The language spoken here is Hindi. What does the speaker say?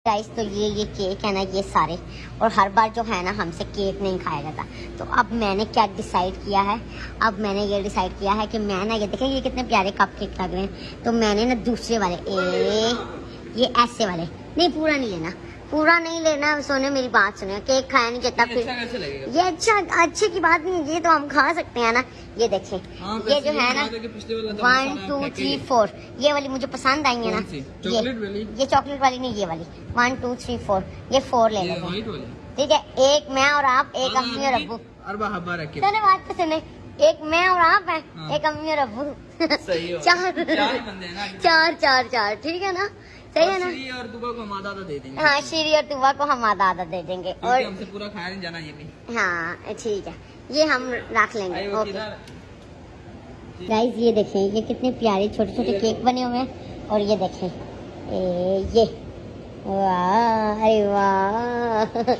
गाइस तो ये केक है ना, ये सारे, और हर बार जो है ना हमसे केक नहीं खाया जाता। तो अब मैंने क्या डिसाइड किया है, अब मैंने ये डिसाइड किया है कि मैं ना, ये देखें ये कितने प्यारे कप केक लग रहे हैं, तो मैंने ना दूसरे वाले ये ऐसे वाले, नहीं पूरा नहीं लेना, पूरा नहीं लेना। सोने मेरी बात सुने, केक खाया नहीं जाता फिर ये अच्छे की बात नहीं है, ये तो हम खा सकते हैं ना। ये देखें ये जो है ना 1 2 3 4 ये वाली मुझे पसंद आई है ना, ये चॉकलेट वाली नहीं, ये वाली 1 2 3 4 ये 4 ले लेते हैं, ठीक है। एक मैं और आप, एक अम्मी और अब्बू। चलो बात तो सुने, एक मैं और आप है, एक अम्मी और अब्बू, चार, ठीक है ना, सही है ना। श्री और दुबा को हम आधा दे देंगे। हाँ, श्री और दुबा को हम आधा दे देंगे, और हमसे पूरा खाया नहीं जाना ये भी। हाँ ठीक है, ये हम रख लेंगे। ओके गाइस, ये देखें ये कितने प्यारे छोटे छोटे केक बने हुए हैं, और ये देखें ये वाह, अरे वाह